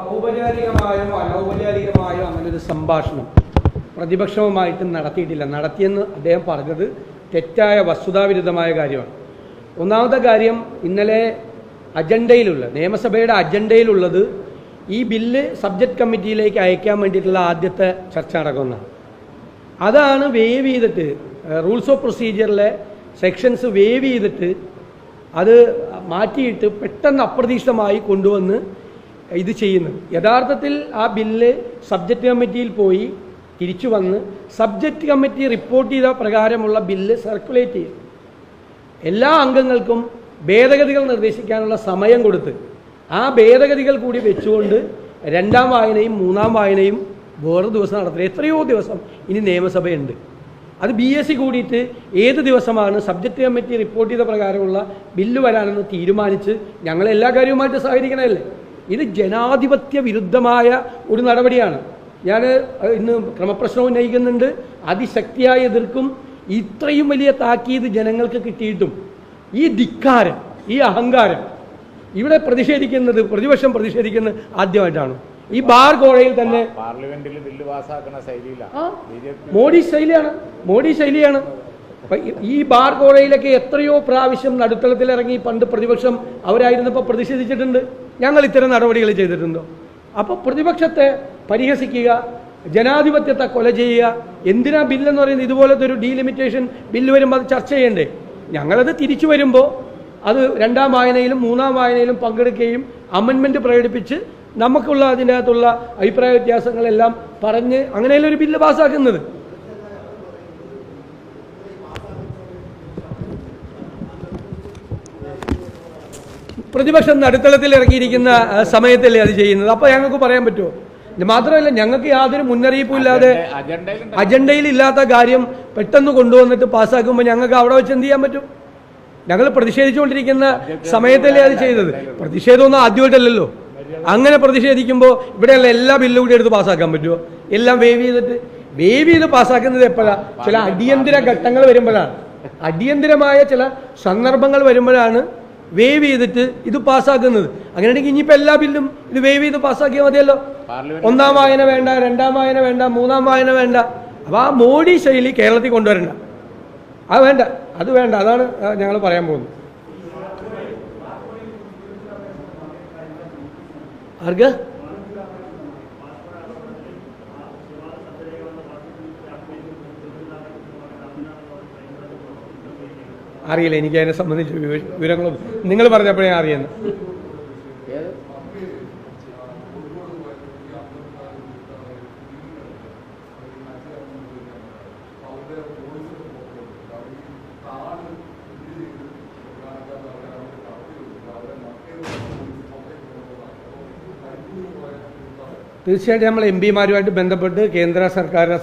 ഔപചാരികമായോ അനൗപചാരികമായോ അങ്ങനൊരു സംഭാഷണം പ്രതിപക്ഷവുമായിട്ട് നടത്തിയിട്ടില്ല. നടത്തിയെന്ന് അദ്ദേഹം പറഞ്ഞത് തെറ്റായ വസ്തുതാവിരുദ്ധമായ കാര്യമാണ്. ഒന്നാമത്തെ കാര്യം, ഇന്നലെ നിയമസഭയുടെ അജണ്ടയിലുള്ളത് ഈ ബില്ല് സബ്ജക്റ്റ് കമ്മിറ്റിയിലേക്ക് അയക്കാൻ വേണ്ടിയിട്ടുള്ള ആദ്യത്തെ ചർച്ച നടക്കുന്നതാണ്. അതാണ് വേവ് ചെയ്തിട്ട് റൂൾസ് ഓഫ് പ്രൊസീജിയറിലെ സെക്ഷൻസ് വേവ് ചെയ്തിട്ട് അത് മാറ്റിയിട്ട് പെട്ടെന്ന് അപ്രതീക്ഷിതമായി കൊണ്ടുവന്ന് ഇത് ചെയ്യുന്നത്. യഥാർത്ഥത്തിൽ ആ ബില്ല് സബ്ജക്റ്റ് കമ്മിറ്റിയിൽ പോയി തിരിച്ചു വന്ന് സബ്ജക്റ്റ് കമ്മിറ്റി റിപ്പോർട്ട് ചെയ്ത പ്രകാരമുള്ള ബില്ല് സർക്കുലേറ്റ് ചെയ്യും. എല്ലാ അംഗങ്ങൾക്കും ഭേദഗതികൾ നിർദ്ദേശിക്കാനുള്ള സമയം കൊടുത്ത് ആ ഭേദഗതികൾ കൂടി വെച്ചുകൊണ്ട് രണ്ടാം വായനയും മൂന്നാം വായനയും വേറെ ദിവസം നടത്തുന്നത്. എത്രയോ ദിവസം ഇനി നിയമസഭയുണ്ട്. അത് BSc കൂടിയിട്ട് ഏത് ദിവസമാണ് സബ്ജക്റ്റ് കമ്മിറ്റി റിപ്പോർട്ട് ചെയ്ത പ്രകാരമുള്ള ബില്ല് വരാനെന്ന് തീരുമാനിച്ച് ഞങ്ങളെല്ലാ കാര്യവുമായിട്ട് സഹകരിക്കണമല്ലേ. ഇത് ജനാധിപത്യ വിരുദ്ധമായ ഒരു നടപടിയാണ്. ഞാൻ ഇന്ന് ക്രമപ്രശ്നം ഉന്നയിക്കുന്നുണ്ട്, അതിശക്തിയായി എതിർക്കും. ഇത്രയും വലിയ താക്കീത് ജനങ്ങൾക്ക് കിട്ടിയിട്ടും ഈ ധിക്കാരം, ഈ അഹങ്കാരം ഇവിടെ പ്രതിപക്ഷം പ്രതിഷേധിക്കുന്നത് ആദ്യമായിട്ടാണ്. ഈ ബാർ കോഴയിൽ തന്നെ പാർലമെന്റിൽ ബില്ല് പാസ്സാക്കുന്ന മോഡി ശൈലിയാണ്. ഈ ബാർ കോഴയിലൊക്കെ എത്രയോ പ്രാവശ്യം നടുത്തളത്തിൽ ഇറങ്ങി പണ്ട് പ്രതിപക്ഷം അവരായിരുന്നപ്പോൾ പ്രതിഷേധിച്ചിട്ടുണ്ട്. ഞങ്ങൾ ഇത്തരം നടപടികൾ ചെയ്തിട്ടുണ്ടോ? അപ്പോൾ പ്രതിപക്ഷത്തെ പരിഹസിക്കുക, ജനാധിപത്യത്തെ കൊല ചെയ്യുക. എന്തിനാ ബില്ലെന്ന് പറയുന്നത്? ഇതുപോലത്തെ ഒരു ഡീലിമിറ്റേഷൻ ബില്ല് വരുമ്പോൾ അത് ചർച്ച ചെയ്യണ്ടേ? ഞങ്ങളത് തിരിച്ചു വരുമ്പോൾ അത് രണ്ടാം വായനയിലും മൂന്നാം വായനയിലും പങ്കെടുക്കുകയും അമെൻമെൻറ്റ് പ്രകടിപ്പിച്ച് നമുക്കുള്ള അതിൻ്റെ അകത്തുള്ള അഭിപ്രായ വ്യത്യാസങ്ങളെല്ലാം പറഞ്ഞ് അങ്ങനെയല്ല ഒരു ബില്ല് പാസ്സാക്കുന്നത്. പ്രതിപക്ഷം നടുത്തളത്തിൽ ഇറങ്ങിയിരിക്കുന്ന സമയത്തല്ലേ അത് ചെയ്യുന്നത്. അപ്പോൾ ഞങ്ങൾക്ക് പറയാൻ പറ്റുമോ? മാത്രമല്ല, ഞങ്ങൾക്ക് യാതൊരു മുന്നറിയിപ്പും ഇല്ലാതെ അജണ്ടയിൽ ഇല്ലാത്ത കാര്യം പെട്ടെന്ന് കൊണ്ടുവന്നിട്ട് പാസ്സാക്കുമ്പോൾ ഞങ്ങൾക്ക് അവിടെ വെച്ച് എന്ത് ചെയ്യാൻ പറ്റും? ഞങ്ങൾ പ്രതിഷേധിച്ചുകൊണ്ടിരിക്കുന്ന സമയത്തല്ലേ അത് ചെയ്തത്. പ്രതിഷേധമൊന്നും ആദ്യമായിട്ടല്ലല്ലോ. അങ്ങനെ പ്രതിഷേധിക്കുമ്പോൾ ഇവിടെയുള്ള എല്ലാ ബില്ലും കൂടി എടുത്ത് പാസ്സാക്കാൻ പറ്റുമോ? എല്ലാം വേവ് ചെയ്ത് പാസ്സാക്കുന്നത് എപ്പോഴാണ്? ചില അടിയന്തര ഘട്ടങ്ങൾ വരുമ്പോഴാണ്, അടിയന്തരമായ ചില സന്ദർഭങ്ങൾ വരുമ്പോഴാണ് വേവ് ചെയ്തിട്ട് ഇത് പാസ്സാക്കുന്നത്. അങ്ങനെയാണെങ്കിൽ ഇനിയിപ്പോൾ എല്ലാ ബില്ലും ഇത് വേവ് ചെയ്ത് പാസ്സാക്കിയാൽ മതിയല്ലോ. ഒന്നാം വായന വേണ്ട, രണ്ടാം വായന വേണ്ട, മൂന്നാം വായന വേണ്ട. അപ്പോൾ ആ മോഡി ശൈലി കേരളത്തിൽ കൊണ്ടുവരണ്ട. അത് വേണ്ട. അതാണ് ഞങ്ങൾ പറയാൻ പോകുന്നത്. ആർക്ക് അറിയില്ല, എനിക്ക് അതിനെ സംബന്ധിച്ച് വിവരങ്ങളും നിങ്ങൾ പറഞ്ഞപ്പോഴേ അറിയുന്നത്. തീർച്ചയായിട്ടും നമ്മൾ MP മാരുമായിട്ട് ബന്ധപ്പെട്ട് കേന്ദ്ര സർക്കാരിനെ